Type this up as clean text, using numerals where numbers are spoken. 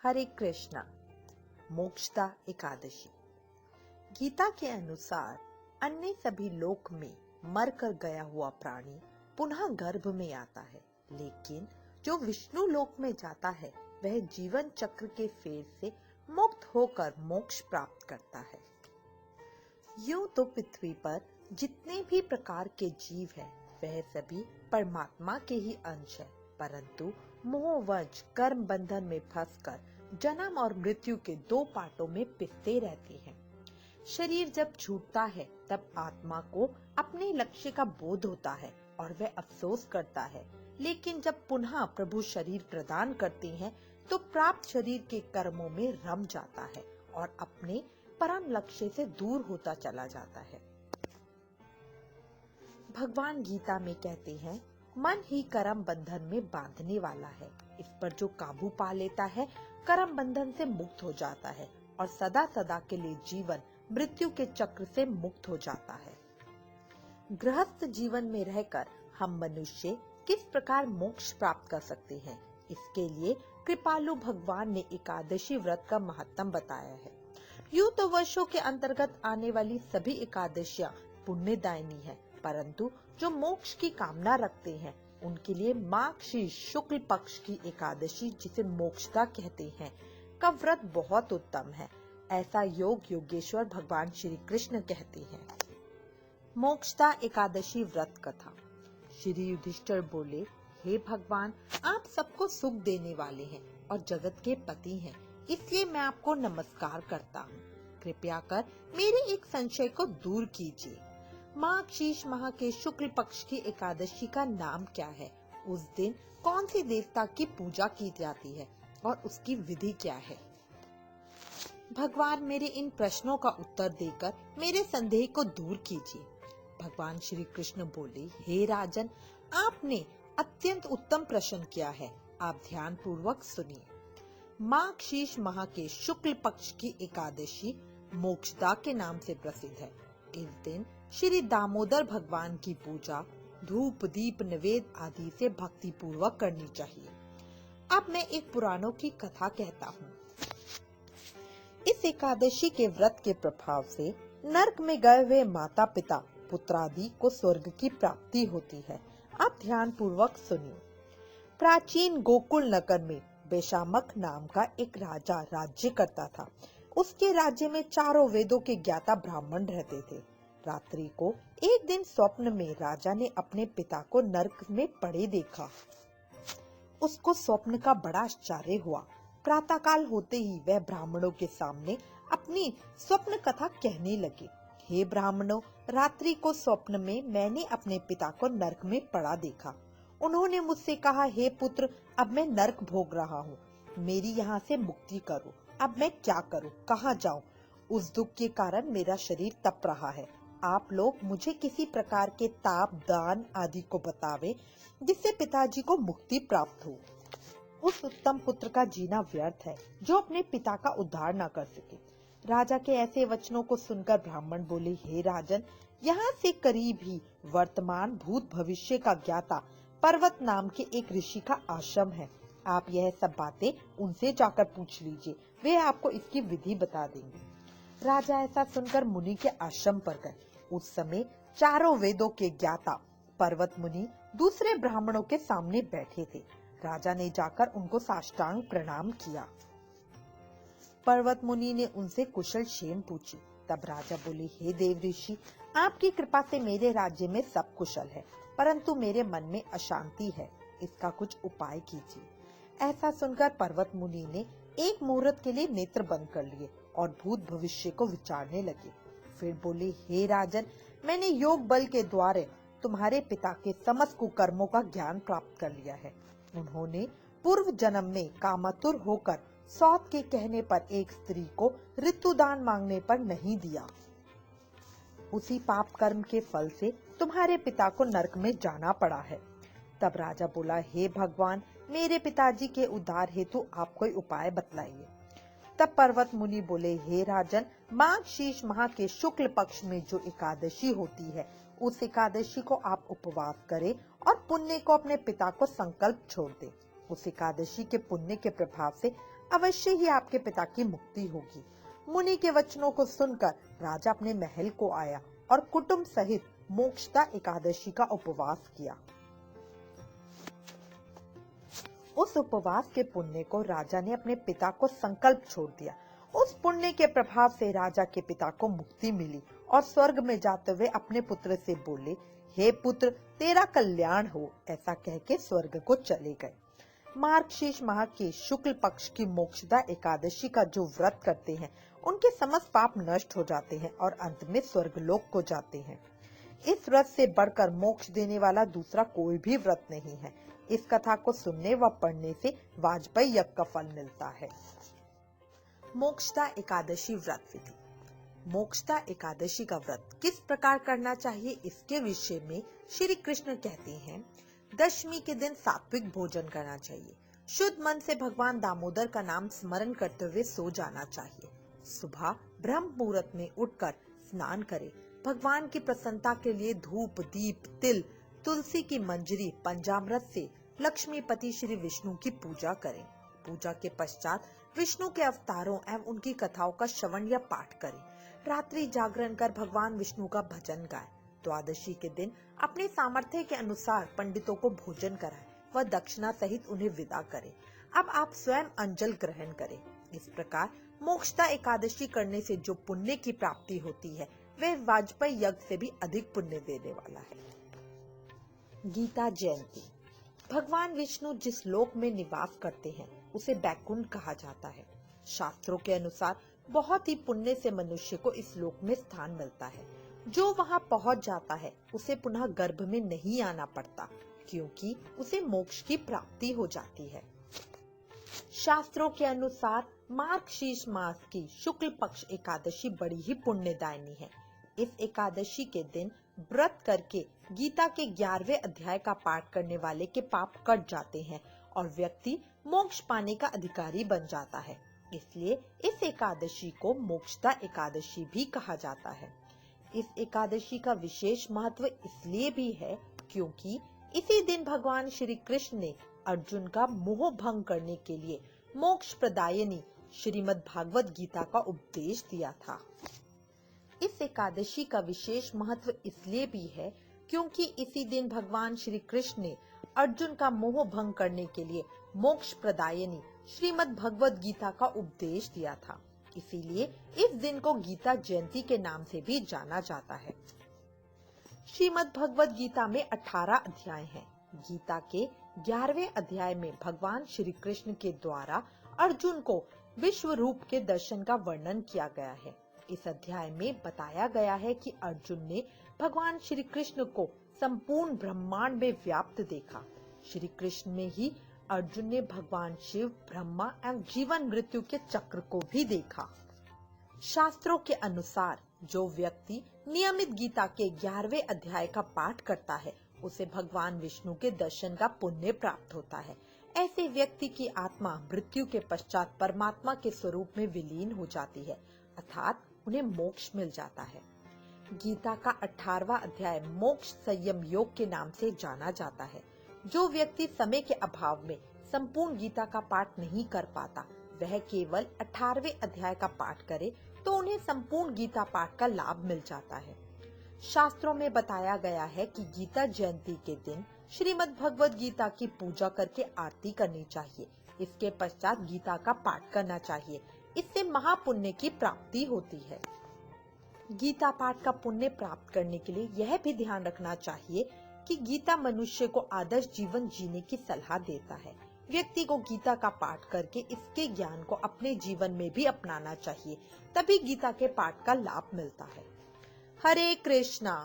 हरे कृष्णा। मोक्षदा एकादशी। गीता के अनुसार अन्य सभी लोक में मरकर गया हुआ प्राणी पुनः गर्भ में आता है, लेकिन जो विष्णु लोक में जाता है वह जीवन चक्र के फेर से मुक्त होकर मोक्ष प्राप्त करता है। यूं तो पृथ्वी पर जितने भी प्रकार के जीव हैं, वह सभी परमात्मा के ही अंश है, परंतु मोहवश कर्म बंधन में फंसकर जन्म और मृत्यु के दो पार्टों में पिसते रहते हैं। शरीर जब छूटता है तब आत्मा को अपने लक्ष्य का बोध होता है और वह अफसोस करता है, लेकिन जब पुनः प्रभु शरीर प्रदान करते हैं तो प्राप्त शरीर के कर्मों में रम जाता है और अपने परम लक्ष्य से दूर होता चला जाता है। भगवान गीता में कहते हैं, मन ही कर्म बंधन में बांधने वाला है। इस पर जो काबू पा लेता है कर्म बंधन से मुक्त हो जाता है और सदा सदा के लिए जीवन मृत्यु के चक्र से मुक्त हो जाता है। गृहस्थ जीवन में रहकर हम मनुष्य किस प्रकार मोक्ष प्राप्त कर सकते हैं, इसके लिए कृपालु भगवान ने एकादशी व्रत का महत्व बताया है। यूं तो वर्षों के अंतर्गत आने वाली सभी एकादशियां पुण्यदायिनी है, परंतु जो मोक्ष की कामना रखते हैं उनके लिए माघ शुक्ल पक्ष की एकादशी, जिसे मोक्षदा कहते हैं, का व्रत बहुत उत्तम है। ऐसा योग योगेश्वर भगवान श्री कृष्ण कहते हैं। मोक्षदा एकादशी व्रत कथा। श्री युधिष्ठिर बोले, हे भगवान, आप सबको सुख देने वाले हैं और जगत के पति हैं, इसलिए मैं आपको नमस्कार करता हूँ। कृपया कर मेरे एक संशय को दूर कीजिए। माघ शीर्ष माह के शुक्ल पक्ष की एकादशी का नाम क्या है? उस दिन कौन सी देवता की पूजा की जाती है और उसकी विधि क्या है? भगवान मेरे इन प्रश्नों का उत्तर देकर मेरे संदेह को दूर कीजिए। भगवान श्री कृष्ण बोले, हे राजन, आपने अत्यंत उत्तम प्रश्न किया है, आप ध्यान पूर्वक सुनिए। माघ शीर्ष माह के शुक्ल पक्ष की एकादशी मोक्षदा के नाम से प्रसिद्ध है। इस दिन श्री दामोदर भगवान की पूजा धूप दीप नैवेद्य आदि से भक्ति पूर्वक करनी चाहिए। अब मैं एक पुराणों की कथा कहता हूँ। इस एकादशी के व्रत के प्रभाव से नरक में गए हुए माता पिता पुत्रादि को स्वर्ग की प्राप्ति होती है। आप ध्यान पूर्वक सुनिए। प्राचीन गोकुल नगर में बेशामक नाम का एक राजा राज्य करता था। उसके राज्य में चारों वेदों के ज्ञाता ब्राह्मण रहते थे। रात्रि को एक दिन स्वप्न में राजा ने अपने पिता को नरक में पड़े देखा। उसको स्वप्न का बड़ा आश्चर्य हुआ। प्रातःकाल होते ही वह ब्राह्मणों के सामने अपनी स्वप्न कथा कहने लगे। हे ब्राह्मणों, रात्रि को स्वप्न में मैंने अपने पिता को नरक में पड़ा देखा। उन्होंने मुझसे कहा, हे पुत्र, अब मैं नरक भोग रहा हूँ, मेरी यहाँ से मुक्ति करो। अब मैं क्या करूँ, कहाँ जाऊँ? उस दुख के कारण मेरा शरीर तप रहा है। आप लोग मुझे किसी प्रकार के ताप दान आदि को बतावे, जिससे पिताजी को मुक्ति प्राप्त हो। उस उत्तम पुत्र का जीना व्यर्थ है जो अपने पिता का उद्धार न कर सके। राजा के ऐसे वचनों को सुनकर ब्राह्मण बोले, हे राजन, यहाँ से करीब ही वर्तमान भूत भविष्य का ज्ञाता पर्वत नाम के एक ऋषि का आश्रम है। आप यह सब बातें उनसे जाकर पूछ लीजिए, वे आपको इसकी विधि बता देंगे। राजा ऐसा सुनकर मुनि के आश्रम पर गए। उस समय चारों वेदों के ज्ञाता पर्वत मुनि दूसरे ब्राह्मणों के सामने बैठे थे। राजा ने जाकर उनको साष्टांग प्रणाम किया। पर्वत मुनि ने उनसे कुशल क्षेम पूछी। तब राजा बोले, हे देव ऋषि, आपकी कृपा से मेरे राज्य में सब कुशल है, परंतु मेरे मन में अशांति है, इसका कुछ उपाय कीजिए। ऐसा सुनकर पर्वत मुनि ने एक मुहूर्त के लिए नेत्र बंद कर लिए और भूत भविष्य को विचारने लगे। फिर बोले, हे राजन, मैंने योग बल के द्वारा तुम्हारे पिता के समस्त कुकर्मों का ज्ञान प्राप्त कर लिया है। उन्होंने पूर्व जन्म में कामातुर होकर सौत के कहने पर एक स्त्री को ऋतुदान मांगने पर नहीं दिया। उसी पाप कर्म के फल से तुम्हारे पिता को नरक में जाना पड़ा है। तब राजा बोला, हे भगवान, मेरे पिताजी के उद्धार हेतु आप कोई उपाय बतलाइए। तब पर्वत मुनि बोले, हे राजन, माघ शीर्ष माह के शुक्ल पक्ष में जो एकादशी होती है, उस एकादशी को आप उपवास करें और पुण्य को अपने पिता को संकल्प छोड़ दें। उस एकादशी के पुण्य के प्रभाव से अवश्य ही आपके पिता की मुक्ति होगी। मुनि के वचनों को सुनकर राजा अपने महल को आया और कुटुंब सहित मोक्षदा एकादशी का उपवास किया। उस उपवास के पुण्य को राजा ने अपने पिता को संकल्प छोड़ दिया। उस पुण्य के प्रभाव से राजा के पिता को मुक्ति मिली और स्वर्ग में जाते हुए अपने पुत्र से बोले, हे पुत्र, तेरा कल्याण हो। ऐसा कह के स्वर्ग को चले गए। मार्गशीर्ष माह के शुक्ल पक्ष की मोक्षदा एकादशी का जो व्रत करते हैं, उनके समस्त पाप नष्ट हो जाते हैं और अंत में स्वर्गलोक को जाते हैं। इस व्रत से बढ़कर मोक्ष देने वाला दूसरा कोई भी व्रत नहीं है। इस कथा को सुनने व पढ़ने से वाजपेयी यज्ञ का फल मिलता है। मोक्षदा एकादशी व्रत विधि। मोक्षदा एकादशी का व्रत किस प्रकार करना चाहिए, इसके विषय में श्री कृष्ण कहते हैं, दशमी के दिन सात्विक भोजन करना चाहिए। शुद्ध मन से भगवान दामोदर का नाम स्मरण करते हुए सो जाना चाहिए। सुबह ब्रह्म मुहूर्त में उठकर स्नान करें। भगवान की प्रसन्नता के लिए धूप, दीप, तिल, तुलसी की मंजरी, पंचामृत से लक्ष्मीपति श्री विष्णु की पूजा करें। पूजा के पश्चात विष्णु के अवतारों एवं उनकी कथाओं का श्रवण या पाठ करें। रात्रि जागरण कर भगवान विष्णु का भजन गाएं। द्वादशी के दिन अपने सामर्थ्य के अनुसार पंडितों को भोजन कराएं व दक्षिणा सहित उन्हें विदा करें। अब आप स्वयं अंजल ग्रहण करें। इस प्रकार मोक्षदा एकादशी करने से जो पुण्य की प्राप्ति होती है, वह वाजपेयी यज्ञ से भी अधिक पुण्य देने वाला है। गीता जयंती। भगवान विष्णु जिस लोक में निवास करते हैं, उसे बैकुंठ कहा जाता है। शास्त्रों के अनुसार बहुत ही पुण्य से मनुष्य को इस लोक में स्थान मिलता है। जो वहां पहुंच जाता है, उसे पुनः गर्भ में नहीं आना पड़ता, क्योंकि उसे मोक्ष की प्राप्ति हो जाती है। शास्त्रों के अनुसार मार्गशीर्ष मास की शुक्ल पक्ष एकादशी बड़ी ही पुण्यदायिनी है। इस एकादशी के दिन व्रत करके गीता के 11वें अध्याय का पाठ करने वाले के पाप कट जाते हैं और व्यक्ति मोक्ष पाने का अधिकारी बन जाता है। इसलिए इस एकादशी को मोक्षदा एकादशी भी कहा जाता है। इस एकादशी का विशेष महत्व इसलिए भी है क्योंकि इसी दिन भगवान श्री कृष्ण ने अर्जुन का मोह भंग करने के लिए मोक्ष प्रदायिनी श्रीमद् भागवत गीता का उपदेश दिया था। इस एकादशी का विशेष महत्व इसलिए भी है क्योंकि इसी दिन भगवान श्री कृष्ण ने अर्जुन का मोह भंग करने के लिए मोक्ष प्रदायिनी श्रीमद् भगवत गीता का उपदेश दिया था। इसीलिए इस दिन को गीता जयंती के नाम से भी जाना जाता है। श्रीमद् भगवत गीता में 18 अध्याय हैं। गीता के 11वें अध्याय में भगवान श्री कृष्ण के द्वारा अर्जुन को विश्व रूप के दर्शन का वर्णन किया गया है। इस अध्याय में बताया गया है कि अर्जुन ने भगवान श्री कृष्ण को संपूर्ण ब्रह्मांड में व्याप्त देखा। श्री कृष्ण में ही अर्जुन ने भगवान शिव, ब्रह्मा एवं जीवन मृत्यु के चक्र को भी देखा। शास्त्रों के अनुसार जो व्यक्ति नियमित गीता के 11वें अध्याय का पाठ करता है, उसे भगवान विष्णु के दर्शन का पुण्य प्राप्त होता है। ऐसे व्यक्ति की आत्मा मृत्यु के पश्चात परमात्मा के स्वरूप में विलीन हो जाती है, अर्थात उन्हें मोक्ष मिल जाता है। गीता का 18वां अध्याय मोक्ष संयम योग के नाम से जाना जाता है। जो व्यक्ति समय के अभाव में संपूर्ण गीता का पाठ नहीं कर पाता, वह केवल 18वें अध्याय का पाठ करे तो उन्हें संपूर्ण गीता पाठ का लाभ मिल जाता है। शास्त्रों में बताया गया है कि गीता जयंती के दिन श्रीमद् भगवत गीता की पूजा करके आरती करनी चाहिए। इसके पश्चात गीता का पाठ करना चाहिए। इससे महापुण्य की प्राप्ति होती है। गीता पाठ का पुण्य प्राप्त करने के लिए यह भी ध्यान रखना चाहिए कि गीता मनुष्य को आदर्श जीवन जीने की सलाह देता है। व्यक्ति को गीता का पाठ करके इसके ज्ञान को अपने जीवन में भी अपनाना चाहिए, तभी गीता के पाठ का लाभ मिलता है। हरे कृष्णा।